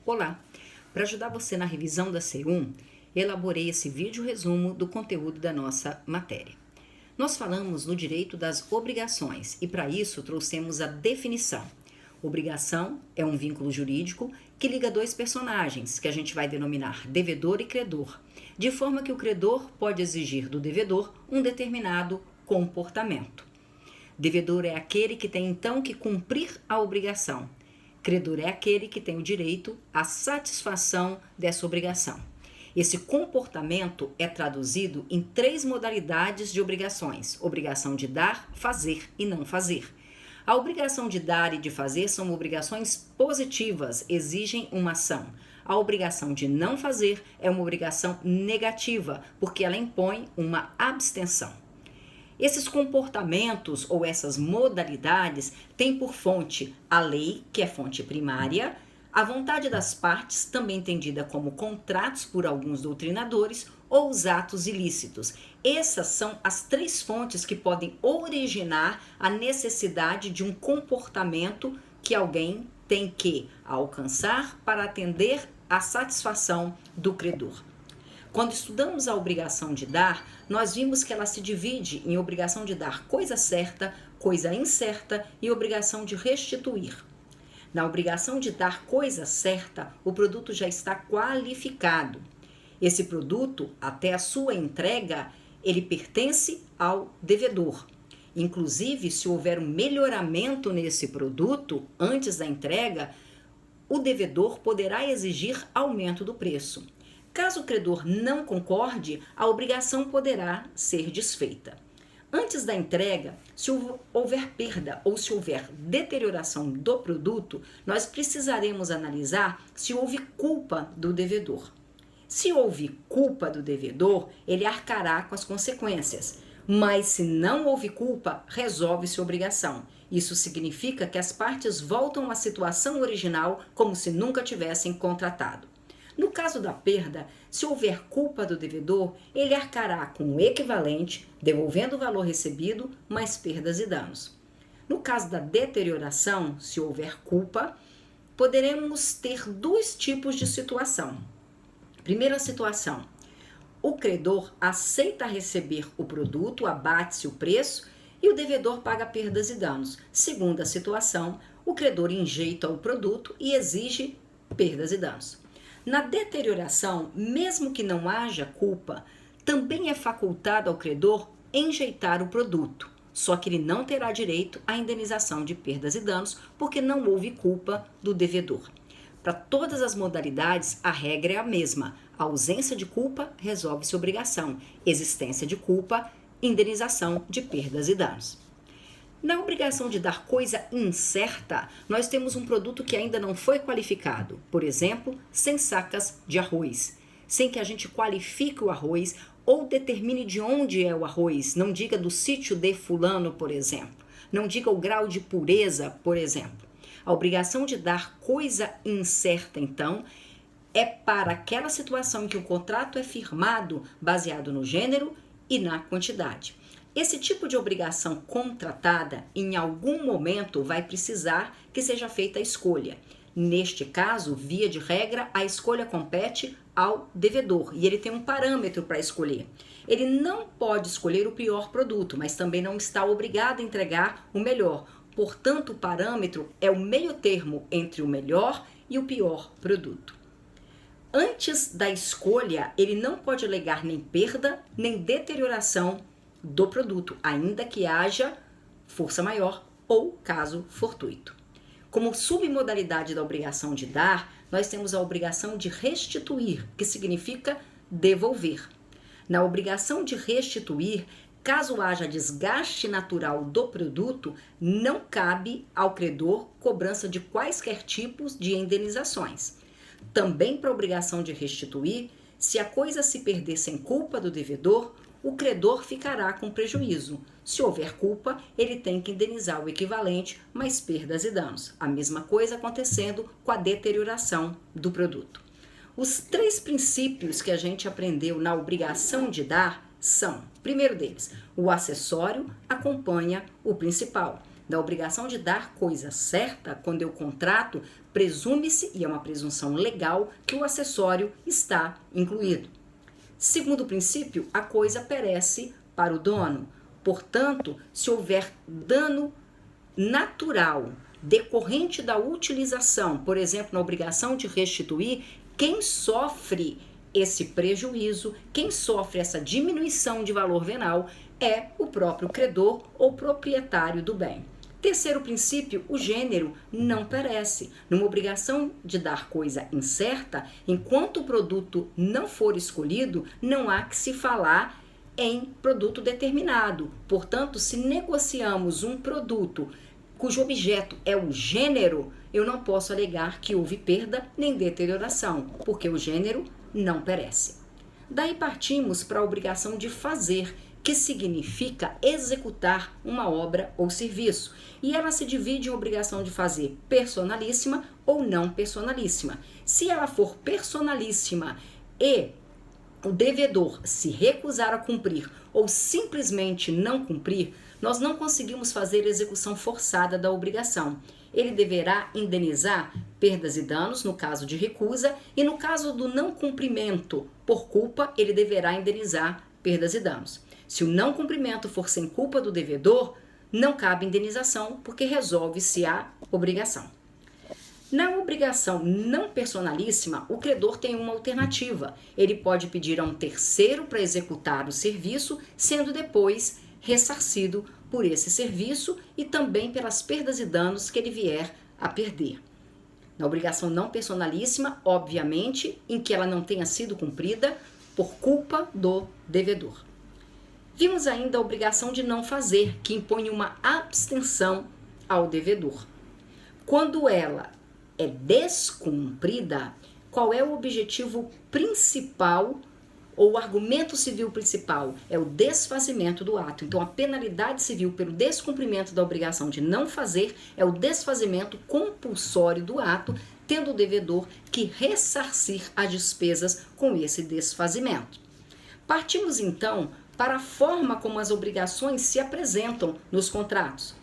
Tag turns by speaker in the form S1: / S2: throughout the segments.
S1: Olá! Para ajudar você na revisão da C1, elaborei esse vídeo resumo do conteúdo da nossa matéria. Nós falamos no direito das obrigações e para isso trouxemos a definição. Obrigação é um vínculo jurídico que liga dois personagens, que a gente vai denominar devedor e credor, de forma que o credor pode exigir do devedor um determinado comportamento. Devedor é aquele que tem então que cumprir a obrigação. Credor é aquele que tem o direito à satisfação dessa obrigação. Esse comportamento é traduzido em 3 modalidades de obrigações: obrigação de dar, fazer e não fazer. A obrigação de dar e de fazer são obrigações positivas, exigem uma ação. A obrigação de não fazer é uma obrigação negativa, porque ela impõe uma abstenção. Esses comportamentos ou essas modalidades têm por fonte a lei, que é fonte primária, a vontade das partes, também entendida como contratos por alguns doutrinadores, ou os atos ilícitos. Essas são as 3 fontes que podem originar a necessidade de um comportamento que alguém tem que alcançar para atender à satisfação do credor. Quando estudamos a obrigação de dar, nós vimos que ela se divide em obrigação de dar coisa certa, coisa incerta e obrigação de restituir. Na obrigação de dar coisa certa, o produto já está qualificado. Esse produto, até a sua entrega, ele pertence ao devedor. Inclusive, se houver um melhoramento nesse produto antes da entrega, o devedor poderá exigir aumento do preço. Caso o credor não concorde, a obrigação poderá ser desfeita. Antes da entrega, se houver perda ou se houver deterioração do produto, nós precisaremos analisar se houve culpa do devedor. Se houve culpa do devedor, ele arcará com as consequências. Mas se não houve culpa, resolve-se a obrigação. Isso significa que as partes voltam à situação original como se nunca tivessem contratado. No caso da perda, se houver culpa do devedor, ele arcará com o equivalente, devolvendo o valor recebido, mais perdas e danos. No caso da deterioração, se houver culpa, poderemos ter 2 tipos de situação. Primeira situação: o credor aceita receber o produto, abate-se o preço e o devedor paga perdas e danos. Segunda situação: o credor enjeita o produto e exige perdas e danos. Na deterioração, mesmo que não haja culpa, também é facultado ao credor enjeitar o produto, só que ele não terá direito à indenização de perdas e danos, porque não houve culpa do devedor. Para todas as modalidades, a regra é a mesma: a ausência de culpa resolve-se obrigação, existência de culpa, indenização de perdas e danos. Na obrigação de dar coisa incerta, nós temos um produto que ainda não foi qualificado. Por exemplo, sem sacas de arroz. Sem que a gente qualifique o arroz ou determine de onde é o arroz. Não diga do sítio de fulano, por exemplo. Não diga o grau de pureza, por exemplo. A obrigação de dar coisa incerta, então, é para aquela situação em que o contrato é firmado baseado no gênero e na quantidade. Esse tipo de obrigação contratada, em algum momento, vai precisar que seja feita a escolha. Neste caso, via de regra, a escolha compete ao devedor e ele tem um parâmetro para escolher. Ele não pode escolher o pior produto, mas também não está obrigado a entregar o melhor. Portanto, o parâmetro é o meio termo entre o melhor e o pior produto. Antes da escolha, ele não pode alegar nem perda, nem deterioração do produto, ainda que haja força maior ou caso fortuito. Como submodalidade da obrigação de dar, nós temos a obrigação de restituir, que significa devolver. Na obrigação de restituir, caso haja desgaste natural do produto, não cabe ao credor cobrança de quaisquer tipos de indenizações. Também para a obrigação de restituir, se a coisa se perder sem culpa do devedor, o credor ficará com prejuízo. Se houver culpa, ele tem que indenizar o equivalente, mais perdas e danos. A mesma coisa acontecendo com a deterioração do produto. Os 3 princípios que a gente aprendeu na obrigação de dar são: primeiro deles, o acessório acompanha o principal. da obrigação de dar coisa certa, quando eu contrato, presume-se, e é uma presunção legal, que o acessório está incluído. Segundo princípio, a coisa perece para o dono. Portanto, se houver dano natural decorrente da utilização, por exemplo, na obrigação de restituir, quem sofre esse prejuízo, quem sofre essa diminuição de valor venal é o próprio credor ou proprietário do bem. Terceiro princípio, o gênero não perece. Numa obrigação de dar coisa incerta, enquanto o produto não for escolhido, não há que se falar em produto determinado. Portanto, se negociamos um produto cujo objeto é o gênero, eu não posso alegar que houve perda nem deterioração, porque o gênero não perece. Daí partimos para a obrigação de fazer, que significa executar uma obra ou serviço. E ela se divide em obrigação de fazer personalíssima ou não personalíssima. Se ela for personalíssima e o devedor se recusar a cumprir ou simplesmente não cumprir, nós não conseguimos fazer execução forçada da obrigação. Ele deverá indenizar perdas e danos no caso de recusa e no caso do não cumprimento por culpa, ele deverá indenizar perdas e danos. Se o não cumprimento for sem culpa do devedor, não cabe indenização porque resolve-se a obrigação. Na obrigação não personalíssima, o credor tem uma alternativa. Ele pode pedir a um terceiro para executar o serviço, sendo depois ressarcido por esse serviço e também pelas perdas e danos que ele vier a perder. Na obrigação não personalíssima, obviamente, em que ela não tenha sido cumprida por culpa do devedor. Vimos ainda a obrigação de não fazer, que impõe uma abstenção ao devedor. Quando ela é descumprida, qual é o objetivo principal ou o argumento civil principal? É o desfazimento do ato. Então, a penalidade civil pelo descumprimento da obrigação de não fazer é o desfazimento compulsório do ato, tendo o devedor que ressarcir as despesas com esse desfazimento. Partimos, então, para a forma como as obrigações se apresentam nos contratos.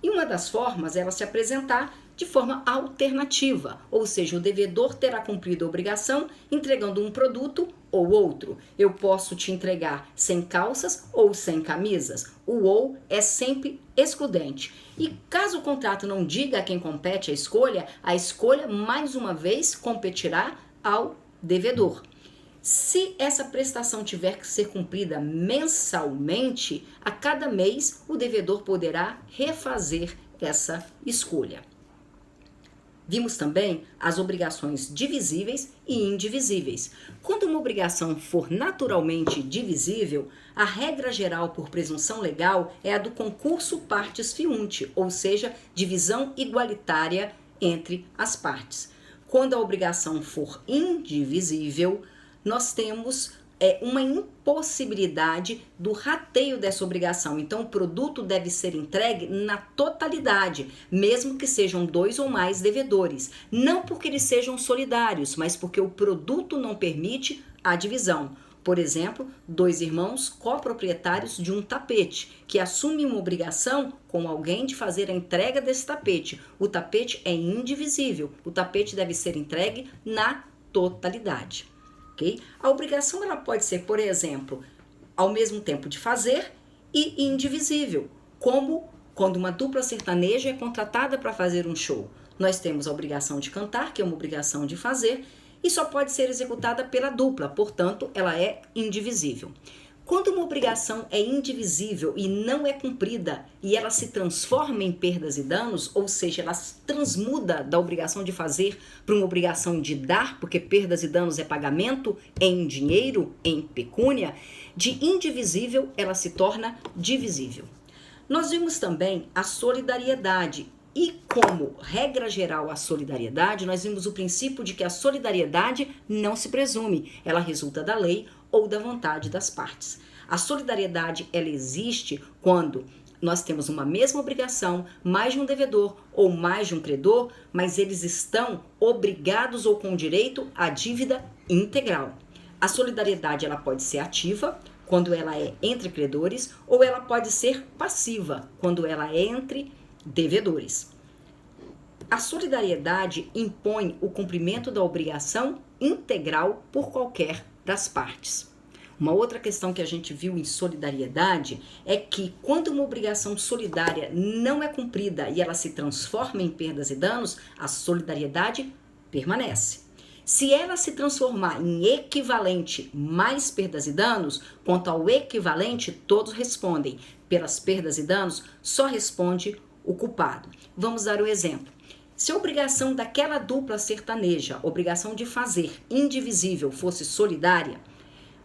S1: E uma das formas é ela se apresentar de forma alternativa, ou seja, o devedor terá cumprido a obrigação entregando um produto ou outro. Eu posso te entregar sem calças ou sem camisas. O ou é sempre excludente. E caso o contrato não diga a quem compete a escolha mais uma vez competirá ao devedor. Se essa prestação tiver que ser cumprida mensalmente, a cada mês o devedor poderá refazer essa escolha. Vimos também as obrigações divisíveis e indivisíveis. Quando uma obrigação for naturalmente divisível, a regra geral por presunção legal é a do concurso partes fiunte, ou seja, divisão igualitária entre as partes. Quando a obrigação for indivisível, nós temos uma impossibilidade do rateio dessa obrigação. Então, o produto deve ser entregue na totalidade, mesmo que sejam 2 ou mais devedores. Não porque eles sejam solidários, mas porque o produto não permite a divisão. Por exemplo, 2 irmãos coproprietários de um tapete, que assumem uma obrigação com alguém de fazer a entrega desse tapete. O tapete é indivisível, o tapete deve ser entregue na totalidade. Okay? A obrigação ela pode ser, por exemplo, ao mesmo tempo de fazer e indivisível, como quando uma dupla sertaneja é contratada para fazer um show. Nós temos a obrigação de cantar, que é uma obrigação de fazer, e só pode ser executada pela dupla, portanto, ela é indivisível. Quando uma obrigação é indivisível e não é cumprida e ela se transforma em perdas e danos, ou seja, ela transmuda da obrigação de fazer para uma obrigação de dar, porque perdas e danos é pagamento em dinheiro, em pecúnia, de indivisível ela se torna divisível. Nós vimos também a solidariedade. E como regra geral a solidariedade, nós vimos o princípio de que a solidariedade não se presume, ela resulta da lei ou da vontade das partes. A solidariedade, ela existe quando nós temos uma mesma obrigação, mais de um devedor ou mais de um credor, mas eles estão obrigados ou com direito à dívida integral. A solidariedade, ela pode ser ativa, quando ela é entre credores, ou ela pode ser passiva, quando ela é entre devedores. A solidariedade impõe o cumprimento da obrigação integral por qualquer das partes. Uma outra questão que a gente viu em solidariedade é que quando uma obrigação solidária não é cumprida e ela se transforma em perdas e danos, a solidariedade permanece. Se ela se transformar em equivalente mais perdas e danos, quanto ao equivalente, todos respondem. Pelas perdas e danos, só responde o culpado. Vamos dar o exemplo. Se a obrigação daquela dupla sertaneja, obrigação de fazer indivisível, fosse solidária,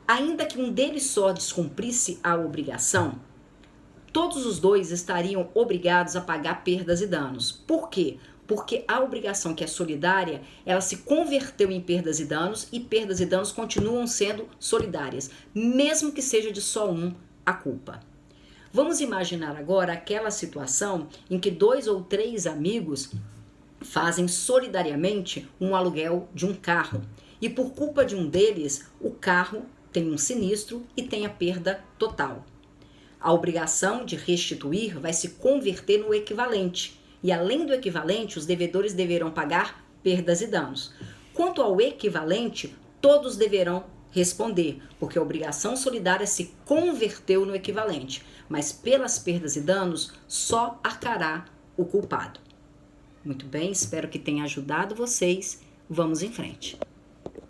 S1: ainda que um deles só descumprisse a obrigação, todos os dois estariam obrigados a pagar perdas e danos. Por quê? Porque a obrigação que é solidária, ela se converteu em perdas e danos continuam sendo solidárias, mesmo que seja de só um a culpa. Vamos imaginar agora aquela situação em que 2 ou 3 amigos fazem solidariamente um aluguel de um carro e por culpa de um deles, o carro tem um sinistro e tem a perda total. A obrigação de restituir vai se converter no equivalente. E além do equivalente, os devedores deverão pagar perdas e danos. Quanto ao equivalente, todos deverão responder, porque a obrigação solidária se converteu no equivalente, mas pelas perdas e danos só arcará o culpado. Muito bem, espero que tenha ajudado vocês. Vamos em frente.